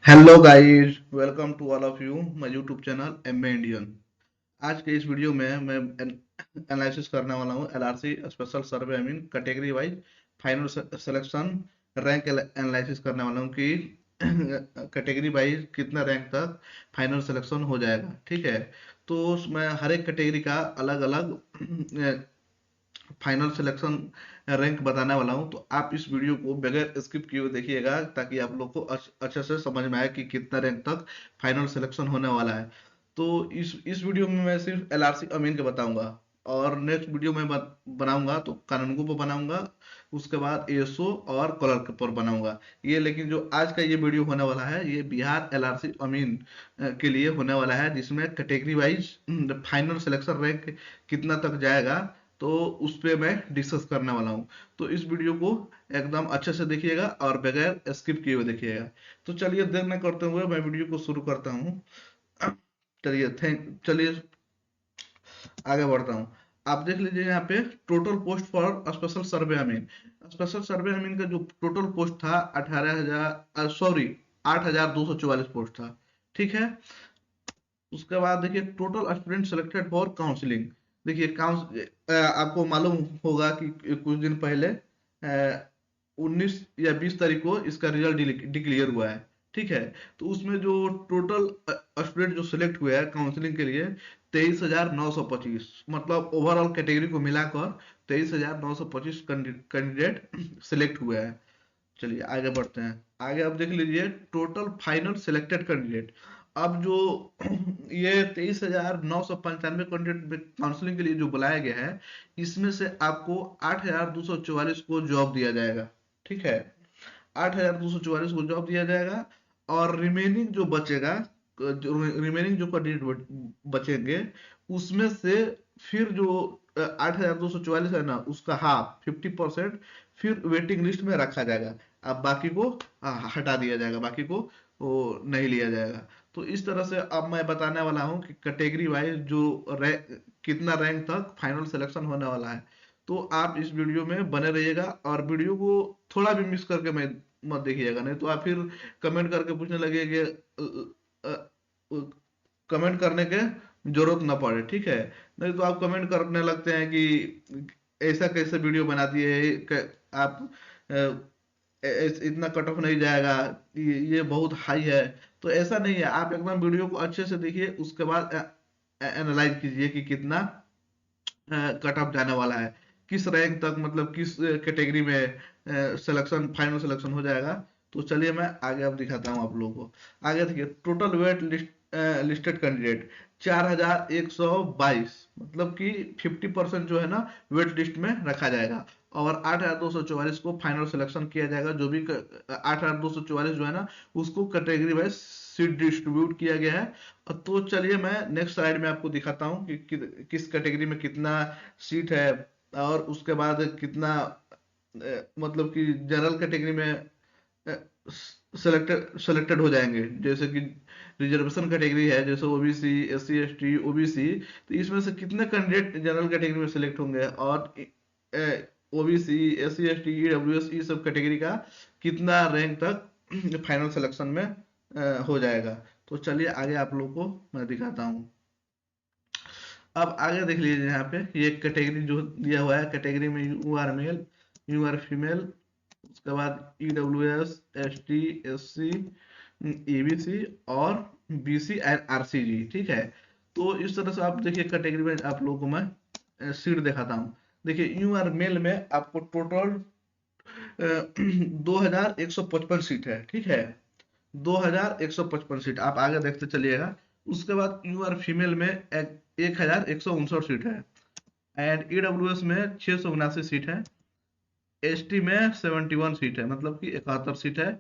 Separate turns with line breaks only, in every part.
Hello guys, welcome to all of you my YouTube channel MA Indian. आज के इस video में मैं एनालिसिस करने वाला हूँ LRC special survey I mean category wise final selection rank analysis करने वाला हूँ कि कैटेगरी वाइज कितना रैंक तक फाइनल सिलेक्शन हो जाएगा। ठीक है, तो मैं हर एक कैटेगरी का अलग अलग फाइनल सिलेक्शन रैंक बताने वाला हूं, तो आप इस वीडियो को बगैर स्किप किए हुए देखिएगा ताकि आप लोग को अच्छे से समझ में आए कि कितना रैंक तक फाइनल सिलेक्शन होने वाला है। तो इस वीडियो में मैं सिर्फ एलआरसी अमीन के बताऊंगा, और नेक्स्ट वीडियो में बनाऊंगा तो कानूनगो पर बनाऊंगा, उसके बाद एएसओ और क्लर्क पर बनाऊंगा ये। लेकिन जो आज का ये वीडियो होने वाला है ये बिहार एलआरसी अमीन के लिए होने वाला है, जिसमें category wise final selection rank कितना तक जाएगा तो उस पे मैं डिस्कस करने वाला हूँ। तो इस वीडियो को एकदम अच्छे से देखिएगा और बगैर स्किप किए हुए देखिएगा। तो चलिए देर न करते हुए मैं वीडियो को शुरू करता हूँ। चलिए आगे बढ़ता हूँ। आप देख लीजिए यहाँ पे total post for special survey अमीन। स्पेशल सर्वे अमीन का जो टोटल पोस्ट था 8,244 पोस्ट था। ठीक है, उसके बाद देखिए total student selected for counselling. देखिए आपको मालूम होगा कि कुछ दिन पहले 19 या 20 तारीख को इसका रिजल्ट डिक्लेयर हुआ है। ठीक है, तो उसमें जो टोटल स्टूडेंट जो सिलेक्ट हुए हैं काउंसलिंग के लिए 23,925, मतलब ओवरऑल कैटेगरी को मिलाकर 23,925 कैंडिडेट सिलेक्ट हुए हैं। चलिए आगे बढ़ते हैं। आगे आप देख लीजिए टोटल फाइनल सिलेक्टेड कैंडिडेट। अब जो ये 23,995 कैंडिडेट काउंसलिंग के लिए जो बुलाया गया है, इसमें से आपको 8,244 को जॉब दिया जाएगा। ठीक है, 8,244 को जॉब दिया जाएगा, और रिमेनिंग जो बचेगा, जो रिमेनिंग जो कैंडिडेट बचेंगे उसमें से फिर जो 8,244 है ना, उसका हाफ 50% फिर वेटिंग लिस्ट में रखा जाएगा। अब बाकी को हटा दिया जाएगा, बाकी को वो नहीं लिया जाएगा। तो इस तरह से अब मैं बताने वाला हूँ कि कैटेगरी वाइज जो कितना रैंक तक फाइनल सिलेक्शन होने वाला है। तो आप इस वीडियो में बने रहिएगा, और वीडियो को थोड़ा भी मिस करके मैं मत देखिएगा, नहीं तो आप फिर कमेंट करके पूछने लगे कि कमेंट करने के जरूरत ना पड़े। ठीक है, नहीं तो आप कमेंट करने लगते हैं कि ऐसा कैसे वीडियो बना दिए आप, इतना कट ऑफ नहीं जाएगा, ये बहुत हाई है। तो ऐसा नहीं है, आप एकदम वीडियो को अच्छे से देखिए, उसके बाद एनालाइज कीजिए कि कितना कट ऑफ जाने वाला है, किस रैंक तक, मतलब किस कैटेगरी में सिलेक्शन फाइनल सिलेक्शन हो जाएगा। तो चलिए मैं आगे अब दिखाता हूँ आप लोगों को। आगे देखिए टोटल वेट लिस्टेड कैंडिडेट 4,122, मतलब कि 50% जो है ना वेट लिस्ट में रखा जाएगा, और 8,244 को फाइनल सिलेक्शन किया जाएगा। जो भी 8,244 जो है ना, उसको कैटेगरी वाइज सीट डिस्ट्रीब्यूट किया गया है। तो चलिए मैं नेक्स्ट स्लाइड में आपको दिखाता हूँ किस कैटेगरी में कितना सीट है, और उसके बाद कितना मतलब कि जनरल कैटेगरी में सेलेक्टेड हो जाएंगे। जैसे कि रिजर्वेशन कैटेगरी है, जैसे ओबीसी, एससी एसटी, ओबीसी, तो इसमें से कितने कैंडिडेट जनरल कैटेगरी में सिलेक्ट होंगे, और ओबीसी, एससी एसटी, ईडब्ल्यूएस, ये सब कैटेगरी का कितना रैंक तक फाइनल सिलेक्शन में हो जाएगा। तो चलिए आगे आप लोग को मैं दिखाता हूँ। अब आगे देख लीजिए, यहाँ पे ये कैटेगरी जो दिया हुआ है, कैटेगरी में you are male, you are female, उसके बाद EWS, S T, S C, EBC और बीसी एंड आरसीजी। ठीक है, तो इस तरह से आप देखिए कैटेगरी में आप लोगों को मैं सीट दिखाता हूँ। देखिए यू आर मेल में आपको टोटल 2,155 सीट है। ठीक है, 2,155 सीट आप आगे देखते चलिएगा। उसके बाद यू आर फीमेल में 1,159 सीट है, एंड ईडब्ल्यूएस में 679 सीट है, एसटी में 71 सीट है, मतलब कि 71 सीट है।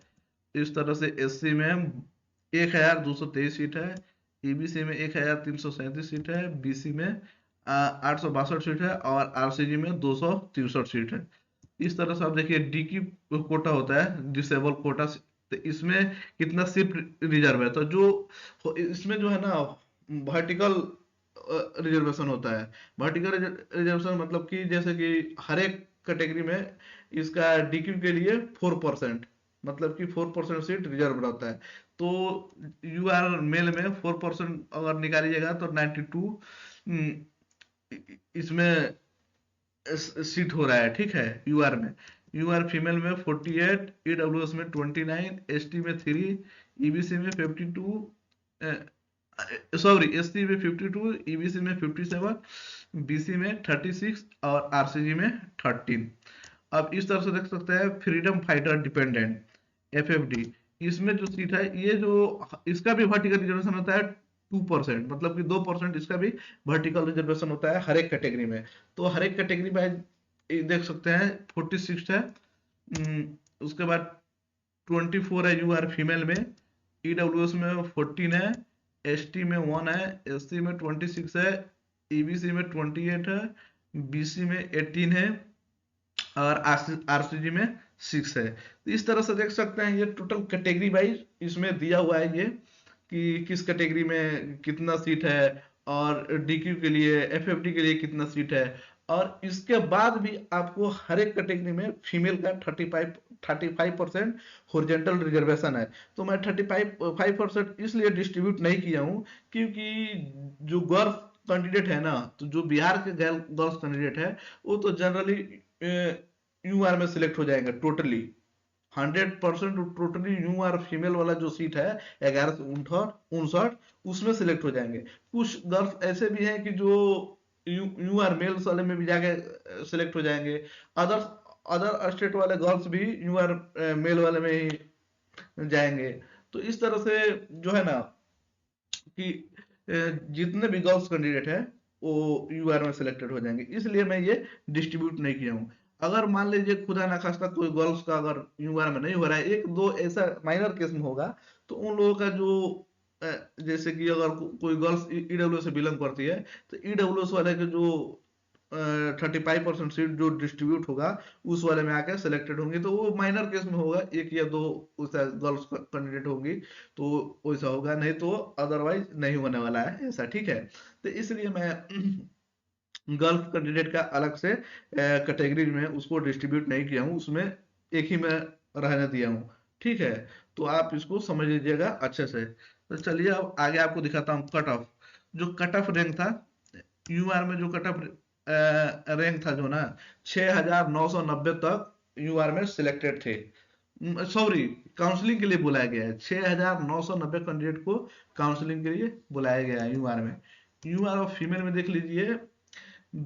इस तरह से एससी में 1,223 सीट है, ईबीसी में 1,337 सीट है, बीसी में 862 सीट है, और आरसीजी में 263 सीट है। इस तरह से आप देखिए डी की कोटा होता है, डिसेबल कोटा, तो इसमें कितना सिर्फ रिजर्व है। तो जो इसमें जो है ना वर्टिकल रिजर्वेशन होता है। वर्टिकल रिजर्वेशन मतलब कि जैसे कि हर एक कैटेगरी में इसका डीक्यू के लिए 4%, मतलब कि 4% सीट रिजर्व रहता है। तो यू आर मेल में 4% अगर निकालिएगा तो 92 इसमें सीट हो रहा है, ठीक है, यूआर में। यूआर फीमेल में 48, ईडब्ल्यूएस में 29, एसटी में 3, ईबीसी में 52, सॉरी एससी में 52, ईबीसी में 57, बीसी में 36 और आरसीजी में 13। अब इस तरह से देख सकते हैं फ्रीडम फाइटर डिपेंडेंट एफएफडी, इसमें जो सीट है ये जो इसका भी वर्टिकल रिजर्वेशन होता है 2%, मतलब कि 2% इसका भी वर्टिकल रिजर्वेशन होता है हर एक कैटेगरी में। तो हर एक कैटेगरी में ये देख सकते हैं 46 है। उसके बाद 24 है यूआर फीमेल में, ईडब्ल्यूएस में 14 है, एसटी में 1 है, एससी में 26 है, ईबीसी में 28 है, बीसी में 18 है और आरसीजी में 6 है। तो इस तरह से देख सकते हैं ये टोटल कैटेगरी वाइज इसमें दिया हुआ है ये कि किस कैटेगरी में कितना सीट है, और डीक्यू के लिए एफएफडी के लिए कितना सीट है। और इसके बाद भी आपको हर एक कैटेगरी में फीमेल का 35% हॉरिजॉन्टल रिजर्वेशन है। तो मैं 35% इसलिए डिस्ट्रीब्यूट नहीं किया हूँ क्योंकि जो गर्ल्स कैंडिडेट है ना, तो जो बिहार के गर्ल्स कैंडिडेट है वो तो जनरली यूआर में सिलेक्ट हो जाएंगे टोटली 100%। टोटली यूआर फीमेल वाला जो सीट है 1159 उसमें सिलेक्ट हो जाएंगे। कुछ गर्ल्स ऐसे भी हैं कि जो यूआर मेल्स वाले में भी जाके सिलेक्ट हो जाएंगे। अदर अदर स्टेट वाले गर्ल्स भी यूआर मेल वाले में ही जाएंगे। तो इस तरह से जो है ना कि जितने भी गर्ल्स कैंडिडेट है वो यूआर में सिलेक्टेड हो जाएंगे, इसलिए मैं ये डिस्ट्रीब्यूट नहीं किया हूँ। अगर मान लीजिए खुदा ना खास्ता कोई गर्ल्स का अगर यूआर में नहीं हो रहा है, एक दो ऐसा माइनर केस में होगा, तो उन लोगों का जो अ, जैसे कि अगर कोई गर्ल्स ईडब्ल्यू से बिलोंग करती है तो ईडब्ल्यू वाले के जो 35% सीट जो डिस्ट्रीब्यूट होगा उस वाले में आके सिलेक्टेड होंगी, तो वो माइनर केस में होगा, एक या दो उसका गर्ल्स कैंडिडेट होगी तो वैसा होगा, नहीं तो अदरवाइज नहीं होने वाला है ऐसा, ठीक है। तो इसलिए मैं गर्ल्स कैंडिडेट का अलग से कैटेगरी में उसको डिस्ट्रीब्यूट नहीं किया हूँ, उसमें एक ही में रहने दिया हूँ, ठीक है। तो आप इसको समझ लीजिएगा अच्छे से। तो चलिए अब आगे आपको दिखाता हूँ कट ऑफ। जो कट ऑफ रैंक था यूआर में, जो कट ऑफ रैंक था जो ना 6990 तक यूआर में सिलेक्टेड थे, सॉरी काउंसलिंग के लिए बुलाया गया है। 6990 कैंडिडेट को काउंसलिंग के लिए बुलाया गया है यूआर में। यूआर और फीमेल में देख लीजिए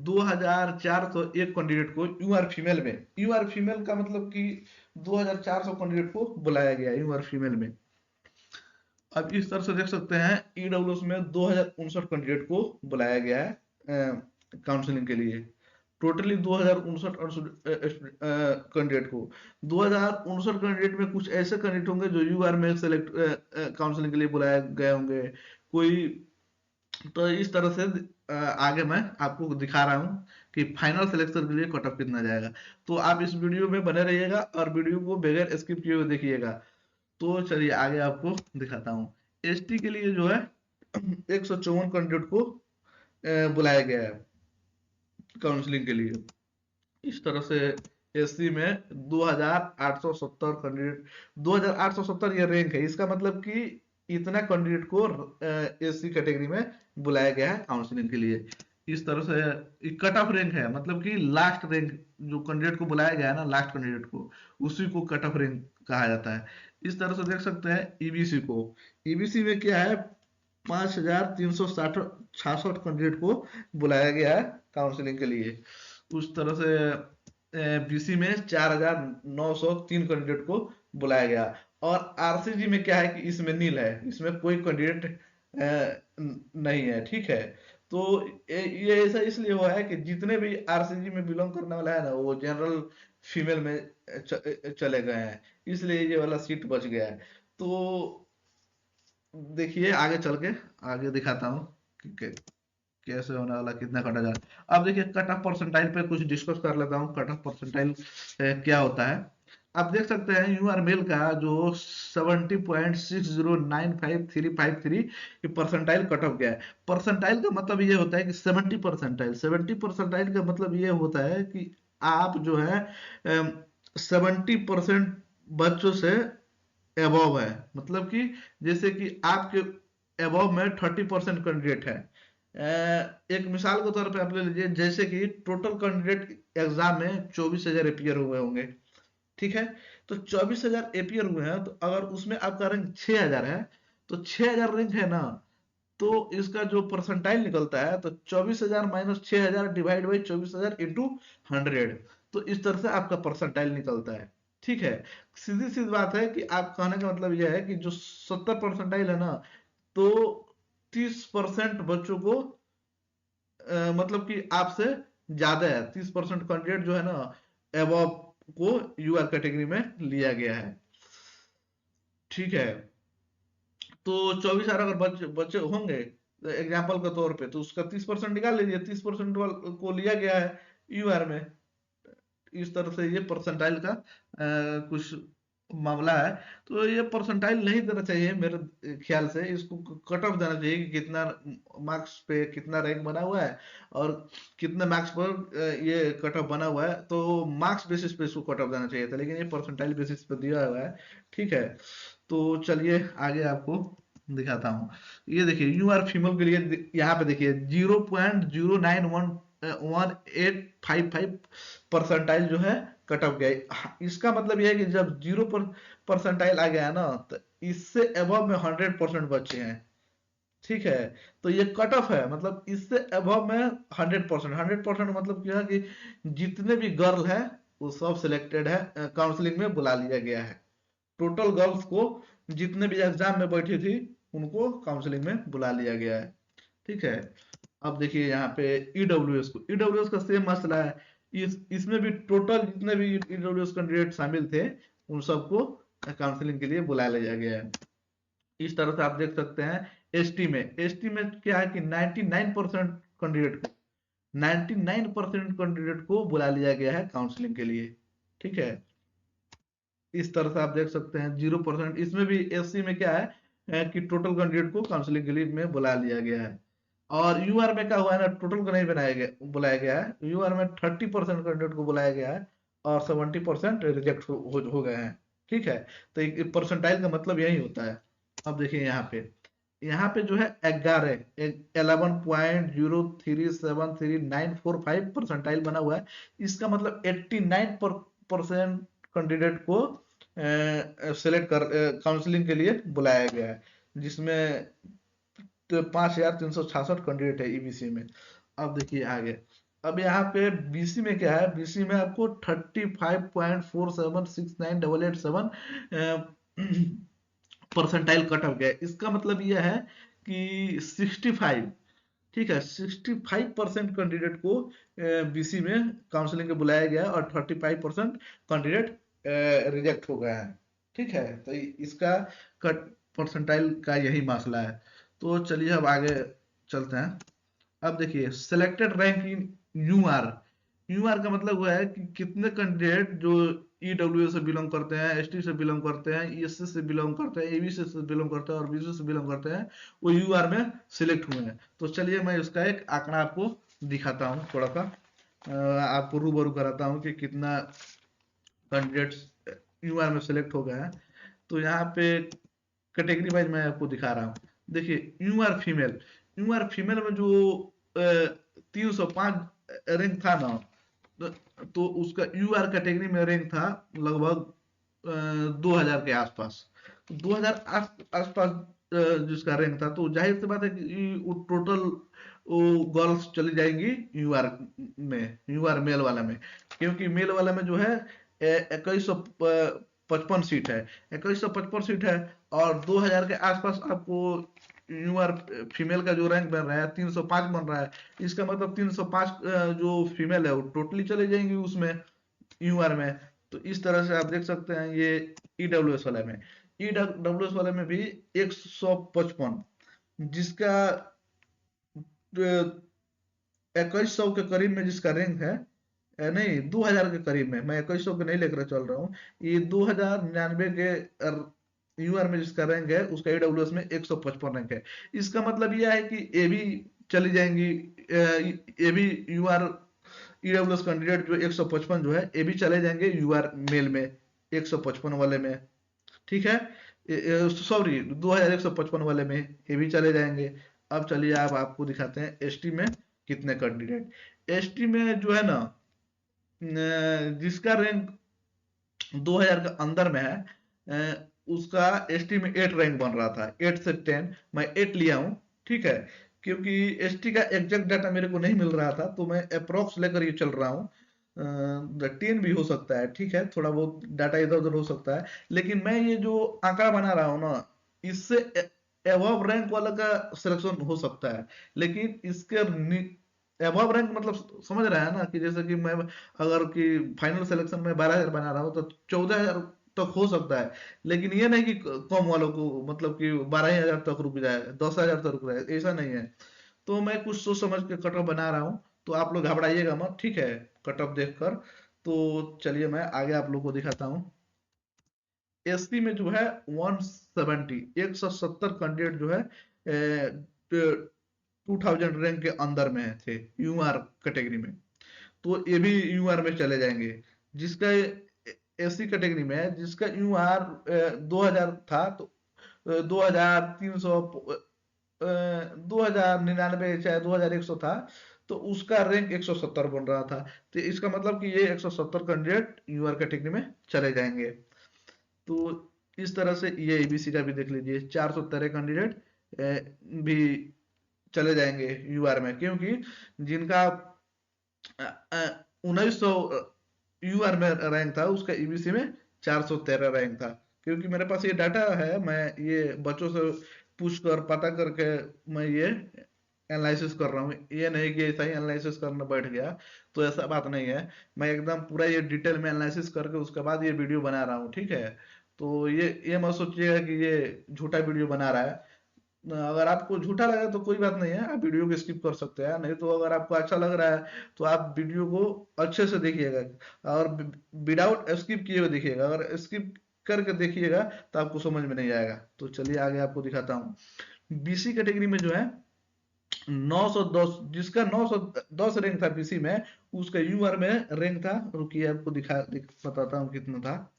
2401 कैंडिडेट को यूआर फीमेल में, यूआर फीमेल का मतलब कि 2400 कैंडिडेट को बुलाया गया है यूआर फीमेल में। अब इस तरह से देख सकते हैं ईडब्ल्यूएस में 2059 कैंडिडेट को बुलाया गया है काउंसलिंग के लिए। टोटली 2059 कैंडिडेट को, 2059 कैंडिडेट में कुछ ऐसे कैंडिडेट होंगे जो यूआर में सेलेक्ट काउंसलिंग के लिए बुलाए गए होंगे कोई। तो इस तरह से आगे मैं आपको दिखा रहा हूँ कि फाइनल सिलेक्शन के लिए कट ऑफ कितना जाएगा। तो आप इस वीडियो में बने रहिएगा और वीडियो को बगैर स्किप किए हुए देखिएगा। तो चलिए आगे आपको दिखाता हूँ। एसटी के लिए जो है 154 कैंडिडेट को बुलाया गया है काउंसलिंग के लिए। इस तरह से एससी में 2870 कैंडिडेट, 2870 ये रैंक है, इसका मतलब कि इतना कैंडिडेट को एससी कैटेगरी में बुलाया गया है काउंसलिंग के लिए। इस तरह से कट ऑफ रैंक है, मतलब कि लास्ट रैंक जो कैंडिडेट को बुलाया गया है ना, लास्ट कैंडिडेट को उसी को कट ऑफ रैंक कहा जाता है। इस तरह से देख सकते हैं ईबीसी को, ईबीसी में क्या है 5366 कैंडिडेट को बुलाया गया है काउंसलिंग के लिए। उस तरह से बीसी में 4903 कैंडिडेट को बुलाया गया। और आरसीजी में क्या है कि इसमें नील है, इसमें कोई कैंडिडेट नहीं है, ठीक है। तो ये ऐसा इसलिए हुआ है कि जितने भी आरसीजी में बिलोंग करने वाला है ना वो जनरल फीमेल में चले गए हैं, इसलिए ये वाला सीट बच गया है। तो देखिए आगे चल के आगे दिखाता हूँ कि कैसे होने वाला, कितना कटा जा। अब देखिए कट ऑफ परसेंटाइल पे कुछ डिस्कस कर लेता हूँ, कट ऑफ परसेंटाइल क्या होता है। आप देख सकते हैं यूआर मेल का जो 70.609553 ये परसेंटाइल कट ऑफ गया है। परसेंटाइल का मतलब ये होता है कि 70 परसेंटाइल, 70 परसेंटाइल का मतलब ये होता है कि आप जो है 70% बच्चों से एबव है, मतलब कि जैसे कि आपके एबव में 30% कैंडिडेट है। एक मिसाल के तौर पे आप ले लीजिए, जैसे कि टोटल कैंडिडेट एग्जाम में 24,000 अपियर हुए होंगे, ठीक है। तो 24,000 अपियर हुए हैं, तो अगर उसमें आपका रैंक 6,000 है, तो 6,000 रैंक है ना, तो इसका जो परसेंटाइल निकलता है, तो 24,000 माइनस 6,000 डिवाइड बाई 24,000 इंटू 100, तो इस तरह से आपका परसेंटाइल निकलता है, ठीक है। सीधी सीधी बात है कि आप कहने का मतलब यह है कि जो 70 परसेंटाइल है ना, तो 30% बच्चों को मतलब कि आपसे ज्यादा है, 30% कैंडिडेट जो है ना एबव को यूआर कैटेगरी में लिया गया है, ठीक है। तो 24,000 अगर बच्चे बच्चे होंगे एग्जाम्पल के तौर पे, तो उसका 30% निकाल लीजिए, 30% को लिया गया है यूआर में। इस तरह से ये परसेंटाइल का कुछ मामला है। तो ये परसेंटाइल नहीं देना चाहिए मेरे ख्याल से, इसको कट ऑफ देना चाहिए कि कितना मार्क्स पे कितना रैंक बना हुआ है और कितने मार्क्स पर ये कट ऑफ बना हुआ है, तो मार्क्स बेसिस पे इसको कट ऑफ देना चाहिए था, लेकिन ये परसेंटाइल बेसिस पे दिया हुआ है, ठीक है। तो चलिए आगे आपको दिखाता हूँ। ये देखिए यू आर फीमेल के लिए यहाँ पे देखिए 0.091185 परसेंटाइल जो है कट ऑफ गया। इसका मतलब यह है कि जब 0 परसेंटाइल आ गया है ना, तो इससे अबव में 100% बच्चे हैं, ठीक है। तो ये कट ऑफ है, मतलब इससे अबव में 100%, 100% मतलब क्या है कि जितने भी गर्ल है वो सब सिलेक्टेड है, काउंसलिंग में बुला लिया गया है। टोटल गर्ल्स को जितने भी एग्जाम में बैठी थी उनको काउंसलिंग में बुला लिया गया है, ठीक है। अब देखिए यहाँ पे ईडब्ल्यूएस को, ईडब्ल्यूएस का सेम मसला है। इसमें भी टोटल जितने भी ईडब्ल्यूएस कैंडिडेट शामिल थे उन सबको काउंसलिंग के लिए बुला लिया गया है। इस तरह से आप देख सकते हैं। एसटी में क्या है कि 99% कैंडिडेट को 99% कैंडिडेट को बुला लिया गया है काउंसलिंग के लिए, ठीक है। इस तरह से आप देख सकते हैं 0%। इसमें भी एससी में क्या है कि टोटल कैंडिडेट को काउंसलिंग के लिए में बुला लिया गया है। और यूआर में क्या हुआ है ना, टोटल को नहीं बनाया गया बुलाया गया है, यूआर में 30% कैंडिडेट को बुलाया गया है और 70% रिजेक्ट हो गए हैं, ठीक है। तो परसेंटाइल का मतलब यही होता है। अब देखिए यहाँ पे जो है 11.0373945 परसेंटाइल बना हुआ है। इसका मतलब 89% कैंडिडेट को सेलेक्ट कर काउंसलिंग के लिए बुलाया गया है, जिसमें तो 5,366 कैंडिडेट है ईबीसी में। अब देखिए आगे। अब यहाँ पे बीसी में क्या है, बीसी में आपको 35.476987 परसेंटाइल कट ऑफ गया। इसका मतलब यह है कि 65, ठीक है, 65% कैंडिडेट को बीसी में काउंसलिंग के बुलाया गया और 35% कैंडिडेट रिजेक्ट हो गया है, ठीक है। तो इसका कट परसेंटाइल का यही मसला है। तो चलिए अब आगे चलते हैं। अब देखिए सिलेक्टेड रैंक इन यूआर। यूआर का मतलब हुआ है कि कितने कैंडिडेट जो ईडब्ल्यू से बिलोंग करते हैं, एसटी से बिलोंग करते हैं, ईएससी से बिलोंग करते हैं, एबीसी से बिलोंग करते हैं और बीसी से बिलोंग करते हैं, वो यूआर में सिलेक्ट हुए हैं। तो चलिए मैं उसका एक आंकड़ा आपको दिखाता हूँ, थोड़ा सा आपको रूबरू कराता हूँ कि कितना कैंडिडेट्स यूआर में सिलेक्ट हो गए हैं। तो यहाँ पे कैटेगरी वाइज मैं आपको दिखा रहा हूँ। देखिए यूआर फीमेल में जो 305 रैंक था ना, तो उसका यूआर कैटेगरी में रैंक था लगभग 2,000 के आसपास। 2,000 आसपास जिसका रैंक था, तो जाहिर सी बात है कि वो टोटल वो गर्ल्स चली जाएंगी यूआर में, यूआर मेल वाला में, क्योंकि मेल वाला में जो है 2155 सीट है, 2155 सीट है। और 2,000 के आसपास आपको यूआर फीमेल का जो रैंक बन रहा है 305 बन रहा है। इसका मतलब 305 जो फीमेल है वो टोटली चले जाएंगी उसमें, यूआर में। तो इस तरह से आप देख सकते हैं ये ईडब्ल्यूएस वाले में, ईडब्ल्यूएस वाले में भी 155, जिसका 2100 के करीब में जिसका रैंक है, नहीं 2,000 के करीब में, मैं 2100 के नहीं लेकर चल रहा हूँ, ये 2,099 के यूआर में जिसका रैंक है उसका ईडब्ल्यूएस में 155 रैंक है। इसका मतलब यह है कि ए भी चली जाएंगी, ए भी यूआर ईडब्ल्यूएस कैंडिडेट जो 155 जो है ये भी चले जाएंगे यूआर मेल में, 2155 वाले में, ठीक है, सॉरी 2155 वाले में ये भी चले जाएंगे। अब चलिए आप आपको दिखाते हैं एसटी में कितने कैंडिडेट। एसटी में जो है ना, जिसका रैंक 2000 के अंदर में है, उसका एसटी में 8 रैंक बन रहा था, 8 से 10, मैं 8 लिया हूँ, ठीक है, क्योंकि एसटी का एग्जैक्ट डाटा मेरे को नहीं मिल रहा था, तो मैं अप्रोक्स लेकर ये चल रहा हूँ। 10 भी हो सकता है, ठीक है, थोड़ा बहुत डाटा इधर उधर हो सकता है, लेकिन मैं ये जो आंकड़ा बना रहा हूँ ना, इससे एबव रैंक वाला का सिलेक्शन हो सकता है, लेकिन इसके एबव रैंक मतलब समझ रहा है ना, कि जैसे कि मैं अगर कि फाइनल सिलेक्शन में 12,000 बना रहा हूँ तो 14,000 तक हो सकता है, लेकिन ये नहीं कि कम वालों को मतलब कि 12,000 तक रुक जाए, 10,000 तक रुक जाए, ऐसा नहीं है। तो मैं कुछ सोच समझ के कट ऑफ बना रहा हूँ, तो आप लोग घबराइएगा मत, ठीक है, कट ऑफ देखकर। तो चलिए मैं आगे आप लोग को दिखाता हूँ। एससी में जो है 170, 170 कैंडिडेट जो है 2000 रैंक के अंदर में थे यूआर कैटेगरी में, तो ये भी यूआर में चले जाएंगे। जिसका एससी कैटेगरी में है, जिसका यूआर 2000 था, तो 2300, 2099 चाहे 2100 था, तो उसका रैंक 170 बन रहा था। तो इसका मतलब कि ये 170 कैंडिडेट यूआर कैटेगरी में चले जाएंगे। तो इस तरह से ये एबीसी का भी देख लीजिए, 413 कैंडिडेट भी चले जाएंगे यूआर में, क्योंकि जिनका 1900 यूआर में रैंक था, उसका ईबीसी में 413 रैंक था। क्योंकि मेरे पास ये डाटा है, मैं ये बच्चों से पूछ कर पता करके मैं ये एनालिसिस कर रहा हूँ, ये नहीं कि ऐसा ही एनालिसिस करना बैठ गया, तो ऐसा बात नहीं है। मैं एकदम पूरा ये डिटेल में एनालिसिस करके उसके बाद ये वीडियो बना रहा हूँ, ठीक है। तो ये मत सोचिएगा कि ये झूठा वीडियो बना रहा है। अगर आपको झूठा लगा तो कोई बात नहीं है, आप वीडियो को स्किप कर सकते हैं, नहीं तो अगर आपको अच्छा लग रहा है तो आप वीडियो को अच्छे से देखिएगा, और विदाउट स्किप किए हुए देखिएगा। अगर स्किप करके देखिएगा तो आपको समझ में नहीं आएगा। तो चलिए आगे आपको दिखाता हूँ। बीसी कैटेगरी में जो है 910, जिसका 910 रैंक था बीसी में, उसका यूआर में रैंक था, रुकिए आपको बताता हूँ कितना था।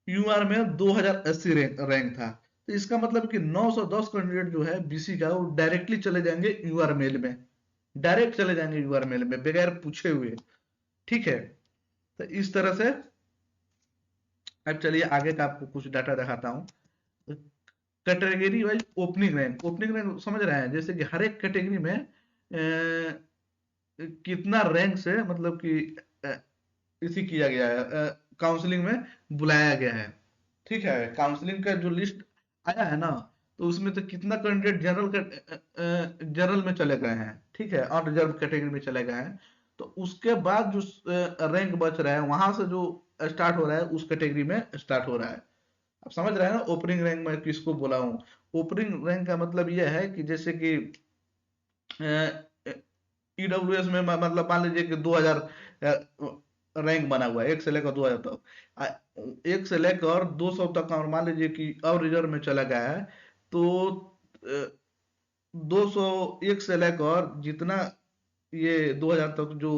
यूआर में 2080 रैंक था। तो इसका मतलब कि 910 कैंडिडेट जो है बीसी का, वो डायरेक्टली चले जाएंगे यूआर मेल में, डायरेक्ट चले जाएंगे यूआर मेल में बगैर पूछे हुए, ठीक है। तो इस तरह से अब चलिए आगे का आपको कुछ डाटा दिखाता हूँ। कैटेगरी वाइज ओपनिंग रैंक समझ रहे हैं, जैसे कि हर एक कैटेगरी में कितना रैंक से मतलब कि अ, इसी किया गया है, काउंसलिंग में बुलाया गया है, ठीक है। काउंसलिंग का जो लिस्ट आया है ना, तो उसमें तो कितना कैंडिडेट जनरल में चले गए हैं, ठीक है, अनरिजर्व कैटेगरी में चले गए हैं। तो उसके बाद जो रैंक बच रहा है, वहां से जो स्टार्ट हो रहा है उस कैटेगरी में स्टार्ट हो रहा है। आप समझ रहे हैं ना ओपनिंग रैंक में किसको बोला हूँ। ओपनिंग रैंक का मतलब यह है कि जैसे कि ईडब्ल्यूएस में मतलब मान लीजिए कि 2000 रैंक बना हुआ है, 1 से लेकर 2000 तक, एक से लेकर 200 तक, और मान लीजिए कि अब रिजर्व में चला गया है, तो 200, एक से लेकर जितना ये 2000 तक जो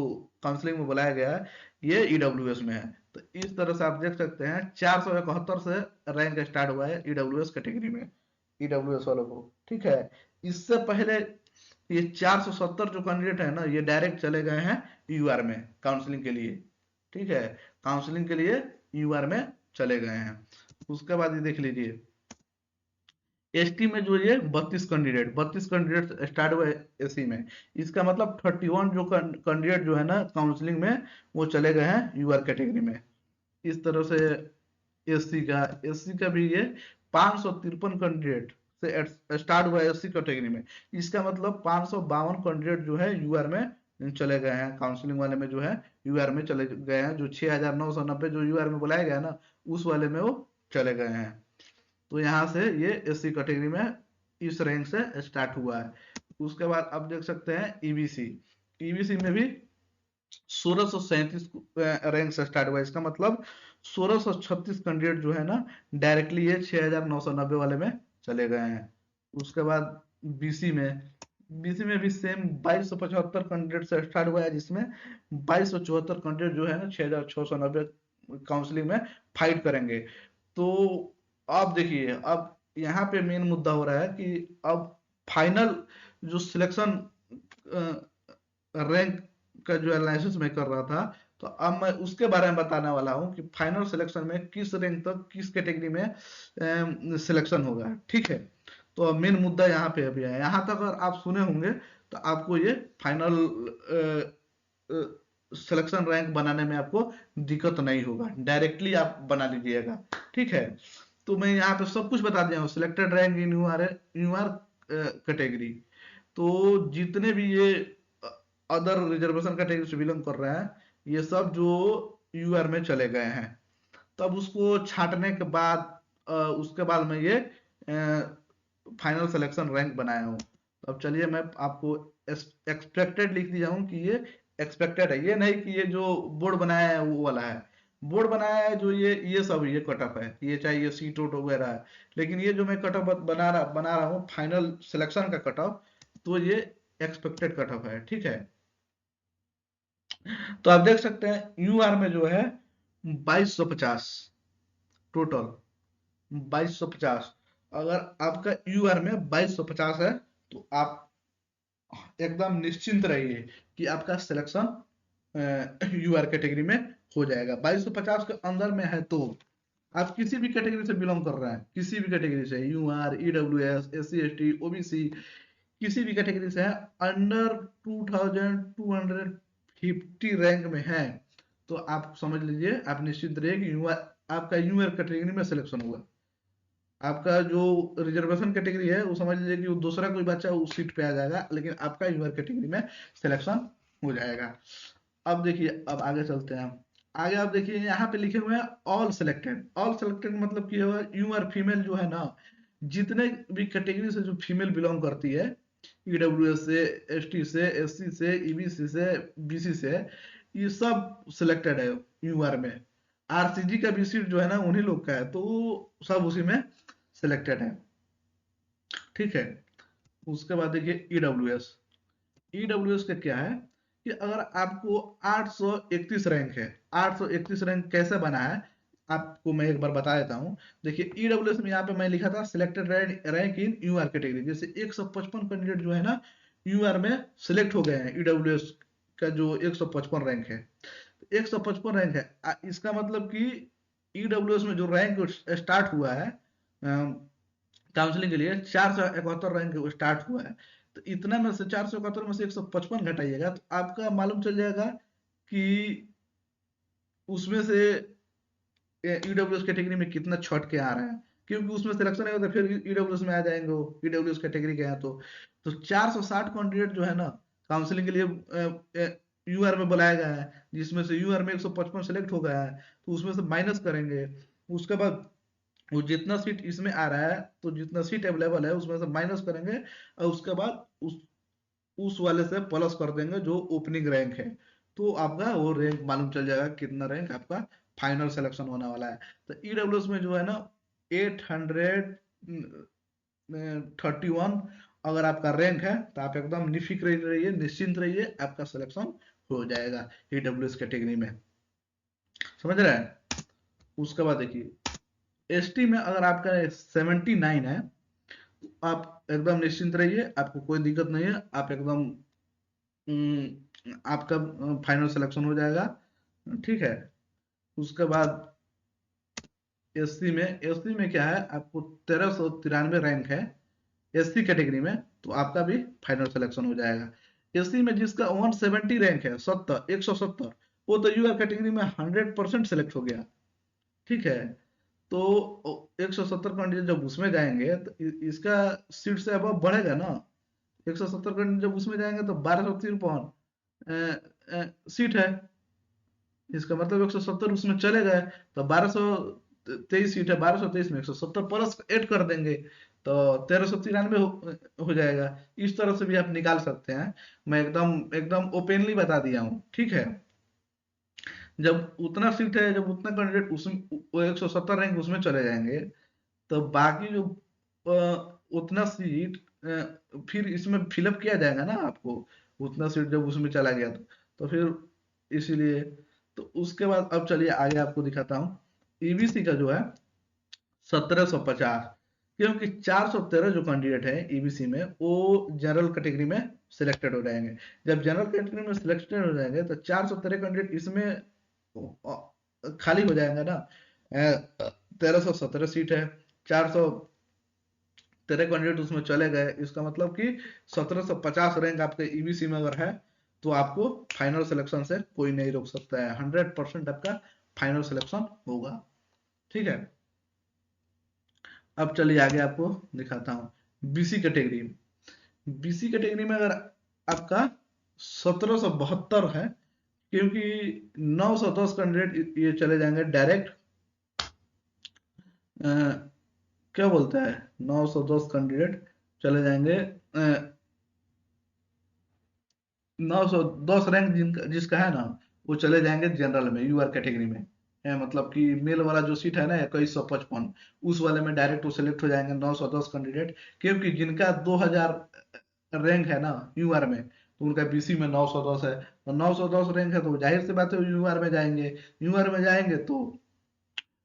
काउंसलिंग में बुलाया गया है, ये ईडब्ल्यूएस में है। तो इस तरह से आप देख सकते हैं 471 से रैंक स्टार्ट हुआ है ईडब्ल्यूएस कैटेगरी में, ईडब्ल्यूएस वालों को, ठीक है। इससे पहले ये 470 जो कैंडिडेट है ना, ये डायरेक्ट चले गए हैं यूआर में काउंसलिंग के लिए, ठीक है, काउंसलिंग के लिए यूआर में चले गए हैं। उसके बाद ये देख लीजिए एसटी में जो ये 32 कैंडिडेट स्टार्ट हुए एससी में, इसका मतलब 31 जो कैंडिडेट जो है ना काउंसलिंग में, वो चले गए हैं यूआर कैटेगरी में। इस तरह से एससी का भी ये 553 कैंडिडेट से स्टार्ट हुआ है एससी कैटेगरी में। इसका मतलब 552 कैंडिडेट जो है यूआर में चले गए हैं, काउंसलिंग वाले में जो है यूआर में चले गए हैं, जो 6990 जो यूआर में बुलाया गया ना, उस वाले में वो चले गए हैं। तो यहाँ से ये एससी कैटेगरी में इस रैंक से स्टार्ट हुआ है। उसके बाद आप देख सकते हैं ईबीसी, ईबीसी में भी 1637 रैंक से स्टार्ट हुआ है। इसका मतलब 1636 कैंडिडेट जो है ना, डायरेक्टली ये 6990 वाले में चले गए हैं। उसके बाद बीसी में बीसी में भी सेम 2275 कैंडिडेट से स्टार्ट हुआ है, जिसमें 2274 कैंडिडेट जो है ना 6690 काउंसलिंग में फाइट करेंगे। तो अब देखिए, अब यहाँ पे मेन मुद्दा हो रहा है कि अब फाइनल जो सिलेक्शन रैंक का जो एनालिसिस मैं कर रहा था, तो अब मैं उसके बारे में बताने वाला हूँ कि फाइनल सिलेक्शन में किस रैंक तक किस कैटेगरी में सिलेक्शन होगा। ठीक है, तो अब मेन मुद्दा यहाँ पे अभी है। यहाँ तक अगर आप सुने होंगे तो आपको ये फाइनल सिलेक्शन रैंक बनाने में आपको दिक्कत नहीं होगा, डायरेक्टली आप बना लीजिएगा। ठीक है, तो मैं यहाँ पे सब कुछ बता दिया हूँ, selected rank in UR category. तो जितने भी ये अदर रिजर्वेशन कैटेगरी से बिलोंग कर रहे हैं, ये सब जो यूआर में चले गए हैं, तब उसको छांटने के बाद उसके बाद मैं ये फाइनल सिलेक्शन रैंक बनाया हूँ। अब चलिए मैं आपको एक्सपेक्टेड लिख दिया हूँ कि ये एक्सपेक्टेड है, ये नहीं कि ये जो बोर्ड बनाया है वो वाला है। बोर्ड बनाया है जो ये सब ये कट ऑफ है, ये चाहे ये सीट आउट वगैरह है, लेकिन ये जो मैं कट ऑफ बना रहा हूँ फाइनल सिलेक्शन का कट ऑफ, तो ये एक्सपेक्टेड कट ऑफ है। ठीक है, तो आप देख सकते हैं यूआर में जो है 2250 टोटल, 2250। अगर आपका यूआर में 2250 है तो आप एकदम निश्चिंत रहिए कि आपका सिलेक्शन यूआर कैटेगरी में हो जाएगा। 2250 के अंदर में है तो आप किसी भी कैटेगरी से बिलोंग कर रहे हैं, किसी भी कैटेगरी से, UR, EWS, SC ST, OBC, किसी भी कैटेगरी से है, अंडर 2250 रैंक में है, तो आप समझ लीजिए, आप निश्चित रहिए कि यूआर आपका यूआर कैटेगरी में सिलेक्शन हुआ। आपका जो रिजर्वेशन कैटेगरी है वो समझ लीजिए कि वो दूसरा कोई बच्चा उस सीट पे आ जाएगा, लेकिन आपका यूआर कैटेगरी में सिलेक्शन हो जाएगा। अब देखिए, अब आगे चलते हैं। आगे आप देखिए यहाँ पे लिखे हुए हैं ऑल सिलेक्टेड। ऑल सिलेक्टेड मतलब कि यूआर फीमेल जो है ना, जितने भी कैटेगरी से जो फीमेल बिलोंग करती है, ईडब्ल्यूएस से, एसटी से, एससी से, ईबीसी से, बीसी से, ये सब सिलेक्टेड है यूआर में। आरसीजी का भी सीट जो है ना उन्हीं लोग का है, तो सब उसी में सिलेक्टेड है। ठीक है, उसके बाद देखिए ईडब्ल्यूएस। ईडब्ल्यूएस का क्या है कि अगर आपको 831 रैंक है, 831 रैंक कैसे बना है आपको मैं एक बार बता देता हूँ। देखिए ईडब्ल्यूएस में यहाँ पे मैं लिखा था selected rank in UR category, जैसे 155 कैंडिडेट जो है ना यूआर में सिलेक्ट हो गए हैं, ईडब्ल्यूएस का जो 155 रैंक है, 155 रैंक है, इसका मतलब कि ईडब्ल्यूएस में जो रैंक स्टार्ट हुआ है काउंसलिंग के लिए, 471 रैंक स्टार्ट हुआ है। तो इतना में से 471 में से 155 घटाइएगा तो आपका मालूम चल जाएगा कि उसमें से ईडब्ल्यूएस कैटेगरी में कितना छट के आ रहा है, क्योंकि उसमें सिलेक्शन है तो फिर ईडब्ल्यूएस में आ जाएंगे वो, ईडब्ल्यूएस कैटेगरी के हैं तो 460 कैंडिडेट जो है ना काउंसलिंग के लिए यूआर में बुलाया गया है, जिसमें से यूआर में 155 सेलेक्ट हो गया है, तो उसमें से माइनस करेंगे। उसके बाद वो जितना सीट इसमें आ रहा है, तो जितना सीट अवेलेबल है उसमें से माइनस करेंगे, और उसके बाद उस वाले से प्लस कर देंगे जो ओपनिंग रैंक है, तो आपका वो रैंक मालूम चल जाएगा कितना रैंक आपका फाइनल सिलेक्शन होने वाला है। तो ईडब्ल्यूएस में जो है ना 831 अगर आपका रैंक है तो आप एकदम निफिक्र रहिए, निश्चिंत रहिए, आपका सिलेक्शन हो जाएगा ईडब्ल्यूएस कैटेगरी में। समझ रहे हैं? उसके बाद देखिए एसटी में अगर आपका 79 है, आप एकदम निश्चिंत रहिए, आपको कोई दिक्कत नहीं है, आप एकदम आपका फाइनल सिलेक्शन हो जाएगा। ठीक है, उसके बाद एससी में क्या है, आपको 1393 रैंक है एससी कैटेगरी में, तो आपका भी फाइनल सिलेक्शन हो जाएगा। एससी में जिसका 170 रैंक है, 170, वो तो यूआर कैटेगरी में 100% सेलेक्ट हो गया। ठीक है, तो 170 कैंडिडेट जब उसमें जाएंगे तो इसका सीट से अब बढ़ेगा ना, 170 कैंडिडेट जब उसमें जाएंगे तो 1253 सीट है, इसका मतलब 170 उसमें चले गए, तो 1223 सीट है, 1223 में 170 प्लस ऐड कर देंगे तो 1393 हो जाएगा। इस तरह से भी आप निकाल सकते हैं, मैं एकदम एकदम ओपनली बता दिया हूँ। ठीक है, जब उतना सीट है, जब उतना कैंडिडेट उसमें, वो 170 रैंक उसमें चले जाएंगे, तो बाकी जो उतना सीट फिर इसमें फिलअप किया जाएगा ना आपको, उतना सीट जब उसमें चला गया तो फिर इसीलिए, तो उसके बाद अब चलिए आगे आपको दिखाता हूँ। ईबीसी का जो है 1750, क्योंकि 413 जो कैंडिडेट है ईबीसी में वो जनरल कैटेगरी में सिलेक्टेड हो जाएंगे। जब जनरल कैटेगरी में सिलेक्टेड हो जाएंगे तो 413 कैंडिडेट इसमें खाली हो जाएंगे ना। 1317 सीट है, 413 कैंडिडेट उसमें चले गए, इसका मतलब कि 1750 रैंक आपके ईबीसी में अगर है तो आपको फाइनल सिलेक्शन से कोई नहीं रोक सकता है, 100% आपका फाइनल सिलेक्शन होगा। ठीक है, अब चलिए आगे आपको दिखाता हूँ बीसी कैटेगरी। बीसी कैटेगरी में अगर आपका 1772 है, क्योंकि 910 कैंडिडेट ये चले जाएंगे डायरेक्ट, क्या बोलते हैं, 910 कैंडिडेट चले जाएंगे 910 रैंक जिसका है ना वो चले जाएंगे जनरल में, यूआर कैटेगरी में है, मतलब कि मेल वाला जो सीट है ना 2155, उस वाले में डायरेक्ट वो सिलेक्ट हो जाएंगे 910 कैंडिडेट। क्योंकि जिनका 2000 रैंक है ना यूआर में, तो उनका बीसी में 910 है, तो 910 रैंक है तो जाहिर सी बात है यूआर में जाएंगे। यूआर में जाएंगे तो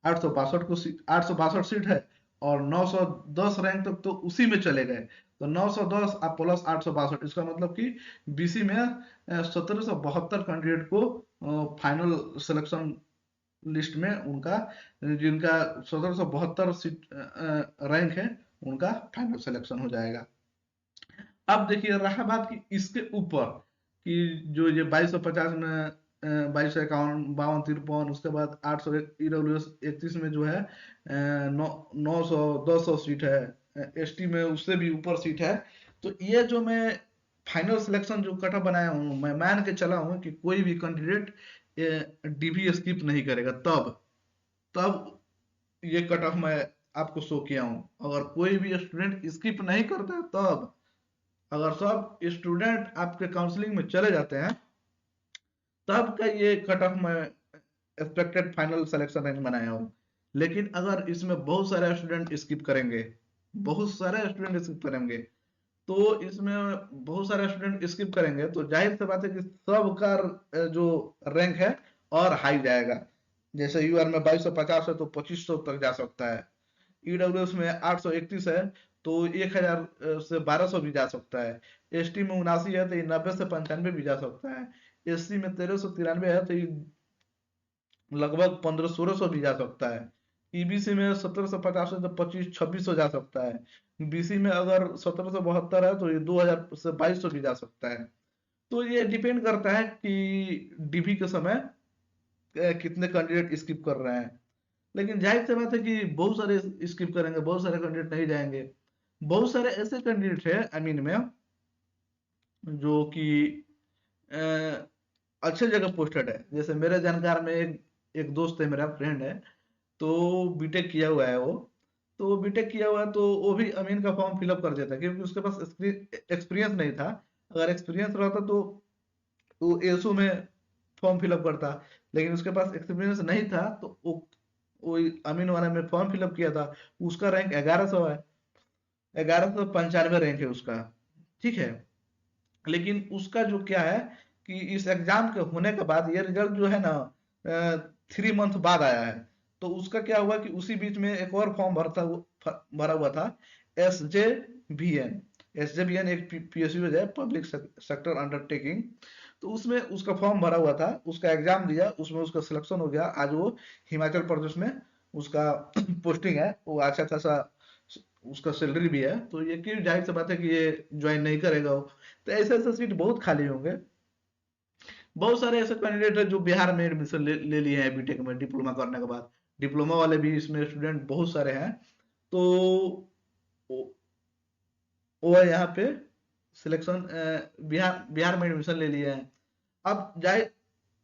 862 सीट है, और 910 रैंक तक तो उसी में चले गए, तो 910 आप प्लस 862, इसका मतलब कि बीसी में 1772 कैंडिडेट को फाइनल सिलेक्शन लिस्ट में उनका, जिनका 1772 सीट रैंक है, उनका फाइनल सिलेक्शन हो जाएगा। अब देखिए रहा बात कि इसके ऊपर कि जो ये 2250 में 2251 52 53, उसके बाद 800 ईडब्ल्यूएस 31 में जो है 900 सीट है, एसटी में उससे भी ऊपर सीट है। तो ये जो मैं फाइनल सिलेक्शन जो कट ऑफ बनाया हूँ, मैं मान के चला हूँ कि कोई भी कैंडिडेट डीबी स्किप नहीं करेगा, तब तब ये कट ऑफ मैं आपको शो किया हूँ। अगर कोई भी स्टूडेंट स्किप नहीं करता है तब, अगर सब स्टूडेंट आपके काउंसलिंग में चले जाते हैं तब का ये कट ऑफ मैं एक्सपेक्टेड फाइनल सिलेक्शन रैंक बनाया हूँ। लेकिन अगर इसमें बहुत सारे स्टूडेंट स्किप करेंगे, बहुत सारे स्टूडेंट स्किप करेंगे, तो इसमें बहुत सारे स्टूडेंट स्किप करेंगे तो जाहिर सी बात है कि सबका जो रैंक है और हाई जाएगा। जैसे यूआर में 2250 है तो 2500 तक जा सकता है, ईडब्ल्यूएस में 831 है तो 1000 से 1200 भी जा सकता है, एसटी में 79 है तो ये 90 से 95 भी जा सकता है, एससी में 1393 है तो ये लगभग 1500 भी जा सकता है, ईबीसी में 1750 है तो 2500 जा सकता है, बीसी में अगर 1772 है तो ये 2000 से 2200 भी जा सकता है। तो ये डिपेंड करता है कि डीबी के समय कितने कैंडिडेट स्किप कर रहे हैं। लेकिन जाहिर सी बात है कि बहुत सारे स्किप करेंगे, बहुत सारे कैंडिडेट नहीं जाएंगे। बहुत सारे ऐसे कैंडिडेट है अमीन में जो कि अच्छे जगह पोस्टेड है। जैसे मेरे जानकार में एक दोस्त है, मेरा फ्रेंड है, तो बीटेक किया हुआ है वो, तो बीटेक किया हुआ है तो वो भी अमीन का फॉर्म फिलअप कर देता है, क्योंकि उसके पास एक्सपीरियंस नहीं था। अगर एक्सपीरियंस रहता तो वो एसओ में फॉर्म फिलअप करता, लेकिन उसके पास एक्सपीरियंस नहीं था तो वो अमीन वाला में फॉर्म फिलअप किया था। उसका रैंक 1100 है, 1195 रैंक है उसका। ठीक है, लेकिन उसका जो क्या है कि इस एग्जाम के होने के बाद ये रिजल्ट जो है ना 3 मंथ बाद आया है। तो उसका क्या हुआ कि उसी बीच में एक और फॉर्म भरा हुआ था, एसजेवीएन। एसजेवीएन एक पीएसयू है, पब्लिक सेक्टर अंडरटेकिंग। तो उसमें उसका फॉर्म भरा हुआ था, उसका एग्जाम दिया, उसमें उसका सिलेक्शन हो गया। आज वो हिमाचल प्रदेश में उसका पोस्टिंग है, वो अच्छा खासा उसका सैलरी भी है। तो ये कि जाहिर सी बात है कि ये ज्वाइन नहीं करेगा वो। तो ऐसे ऐसे सीट बहुत खाली होंगे। बहुत सारे ऐसे कैंडिडेट है जो बिहार में एडमिशन ले लिए हैं बीटेक में डिप्लोमा करने के बाद। डिप्लोमा वाले भी इसमें स्टूडेंट बहुत सारे हैं। तो वो वो यहाँ पे सिलेक्शन बिहार बिहार में एडमिशन ले लिए हैं। अब जाए,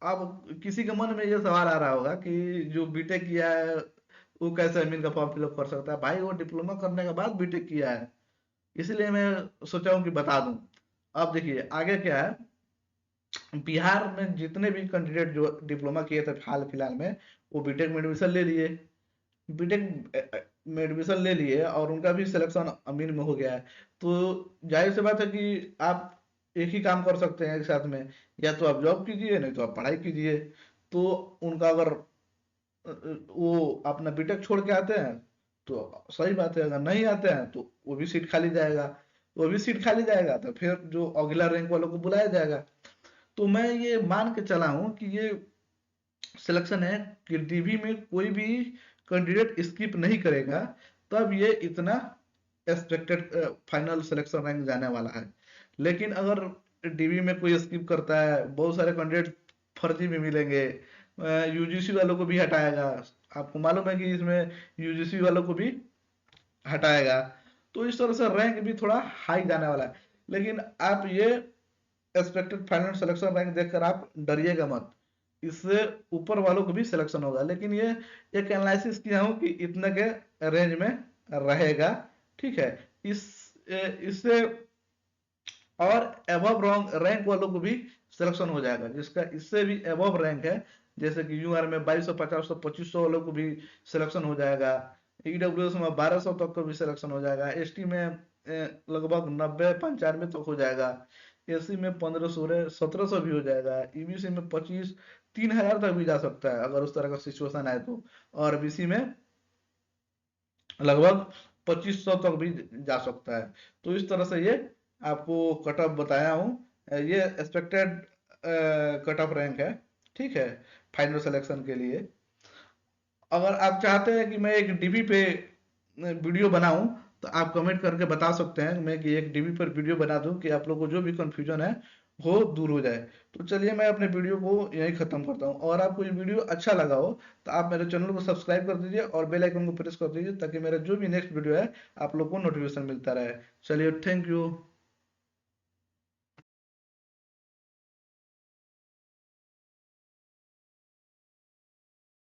अब किसी के मन में ये सवाल आ रहा होगा कि जो बीटेक किया है वो कैसे एडमिन का फॉर्म फिलअप कर सकता है। भाई वो डिप्लोमा करने के बाद बीटेक किया है, इसलिए मैं सोचा हूँ कि बता दूं। अब देखिए आगे क्या है, बिहार में जितने भी कैंडिडेट जो डिप्लोमा किए थे हाल फिलहाल में, वो बीटेक में एडमिशन ले लिए। बीटेक में एडमिशन ले लिए और उनका भी सिलेक्शन अमीन में हो गया है। तो जाहिर सी बात है कि आप एक ही काम कर सकते हैं एक साथ में, या तो आप जॉब कीजिए नहीं तो आप पढ़ाई कीजिए। तो उनका अगर वो अपना बीटेक छोड़ के आते हैं तो सही बात है, अगर नहीं आते हैं तो वो भी सीट खाली जाएगा, वो भी सीट खाली जाएगा तो फिर जो अगला रैंक वालों को बुलाया जाएगा। तो मैं ये मान के चला हूँ कि ये सिलेक्शन है कि डीवी में कोई भी कैंडिडेट स्किप नहीं करेगा, तब ये इतना एक्सपेक्टेड फाइनल सिलेक्शन रैंक जाने वाला है। लेकिन अगर डीवी में कोई स्किप करता है, बहुत सारे कैंडिडेट फर्जी भी मिलेंगे, यूजीसी वालों को भी हटाएगा, आपको मालूम है कि इसमें यूजीसी वालों को भी हटाएगा, तो इस तरह से रैंक भी थोड़ा हाई जाने वाला है। लेकिन आप ये एक्सपेक्टेड फाइनल सिलेक्शन रैंक देखकर आप डरिएगा मत, इससे ऊपर वालों को भी सिलेक्शन होगा, लेकिन ये एक एनालिसिस किया हूँ कि इतने के रेंज में रहेगा। ठीक है, इस इससे और एबव रैंक वालों को भी सिलेक्शन हो जाएगा, जिसका इससे भी एबव रैंक है, जैसे कि यूआर में 2250 सौ 2500 वालों को भी सिलेक्शन हो जाएगा, ईडब्ल्यूएस में 1200 तक का भी सिलेक्शन हो जाएगा, एसटी में लगभग 90-95 तक हो जाएगा, एसी में 1500 1700 भी हो जाएगा, ईबीसी में 25 3000 तक भी जा सकता है अगर उस तरह का सिचुएशन आए तो, और बीसी में लगभग 2500 तक भी जा सकता है। तो इस तरह से ये आपको कट ऑफ बताया हूँ, ये एक्सपेक्टेड कट ऑफ रैंक है। ठीक है, फाइनल सिलेक्शन के लिए अगर आप चाहते हैं कि मैं एक डीबी पे वीडियो बनाऊं तो आप कमेंट करके बता सकते हैं, मैं कि एक डीबी पर वीडियो बना दूं कि आप लोग को जो भी कंफ्यूजन है वो दूर हो जाए। तो चलिए मैं अपने वीडियो को यहीं खत्म करता हूं, और आपको ये वीडियो अच्छा लगा हो तो आप मेरे चैनल को सब्सक्राइब कर दीजिए और बेल आइकन को प्रेस कर दीजिए, ताकि मेरा जो भी नेक्स्ट वीडियो है आप लोग को नोटिफिकेशन मिलता रहे। चलिए, थैंक यू।